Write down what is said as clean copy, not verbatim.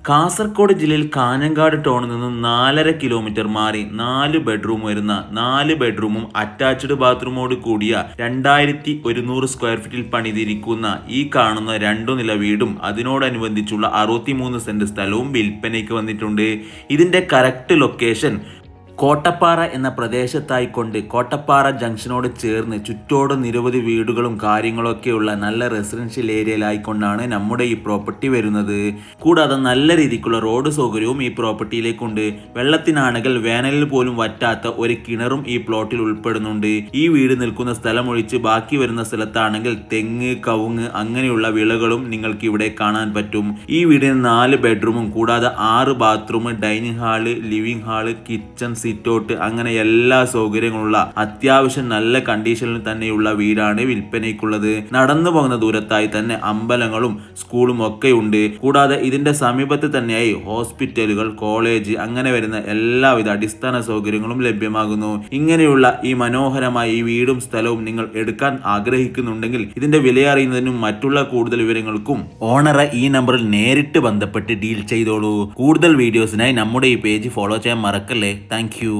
കാസർഗോഡ് ജില്ലയിൽ കാഞ്ഞങ്ങാട് ടൗണിൽ നിന്നും 4.5 കിലോമീറ്റർ മാറി 4 ബെഡ്റൂം വരുന്ന 4 ബെഡ്റൂമും അറ്റാച്ച്ഡ് ബാത്റൂമോട് കൂടിയ 2100 സ്ക്വയർ ഫീറ്റിൽ പണിതിരിക്കുന്ന ഈ കാണുന്ന 2 നില വീടും അതിനോടനുബന്ധിച്ചുള്ള 63 സെന്റ് സ്ഥലവും വിൽപ്പനയ്ക്ക് വന്നിട്ടുണ്ട്. ഇതിന്റെ കറക്റ്റ് ലൊക്കേഷൻ കോട്ടപ്പാറ എന്ന പ്രദേശത്തായിക്കൊണ്ട് കോട്ടപ്പാറ ജംഗ്ഷനോട് ചേർന്ന് ചുറ്റോട് നിരവധി വീടുകളും കാര്യങ്ങളൊക്കെയുള്ള നല്ല റെസിഡൻഷ്യൽ ഏരിയയിലായിക്കൊണ്ടാണ് നമ്മുടെ ഈ പ്രോപ്പർട്ടി വരുന്നത്. കൂടാതെ നല്ല രീതിക്കുള്ള റോഡ് സൗകര്യവും ഈ പ്രോപ്പർട്ടിയിലേക്കുണ്ട്. വെള്ളത്തിനാണെങ്കിൽ വേനലിൽ പോലും വറ്റാത്ത ഒരു കിണറും ഈ പ്ലോട്ടിൽ ഉൾപ്പെടുന്നുണ്ട്. ഈ വീട് നിൽക്കുന്ന സ്ഥലം ഒഴിച്ച് ബാക്കി വരുന്ന സ്ഥലത്താണെങ്കിൽ തെങ്ങ്, കവുങ്ങ് അങ്ങനെയുള്ള വിളകളും നിങ്ങൾക്ക് ഇവിടെ കാണാൻ പറ്റും. ഈ വീടിന് 4 ബെഡ്റൂമും കൂടാതെ 6 bathroom, dining hall, living hall, kitchen, sitout അങ്ങനെ എല്ലാ സൗകര്യങ്ങളുള്ള അത്യാവശ്യം നല്ല കണ്ടീഷനിൽ തന്നെയുള്ള വീടാണ് വിൽപ്പനയ്ക്കുള്ളത്. നടന്നു പോകുന്ന ദൂരത്തായി തന്നെ അമ്പലങ്ങളും സ്കൂളും ഒക്കെ ഉണ്ട്. കൂടാതെ ഇതിന്റെ സമീപത്ത് തന്നെയായി ഹോസ്പിറ്റലുകൾ, കോളേജ് അങ്ങനെ വരുന്ന എല്ലാവിധ അടിസ്ഥാന സൗകര്യങ്ങളും ലഭ്യമാകുന്നു. ഇങ്ങനെയുള്ള ഈ മനോഹരമായ ഈ വീടും സ്ഥലവും നിങ്ങൾ എടുക്കാൻ ആഗ്രഹിക്കുന്നുണ്ടെങ്കിൽ ഇതിന്റെ വിലയറിയുന്നതിനും മറ്റുള്ള കൂടുതൽ വിവരങ്ങൾക്കും ഓണറെ ഈ നമ്പറിൽ നേരിട്ട് ബന്ധപ്പെട്ട് ഡീൽ ചെയ്തോളൂ. കൂടുതൽ വീഡിയോസിനായി നമ്മുടെ ഈ പേജ് ഫോളോ ചെയ്യാൻ മറക്കല്ലേ. Thank you.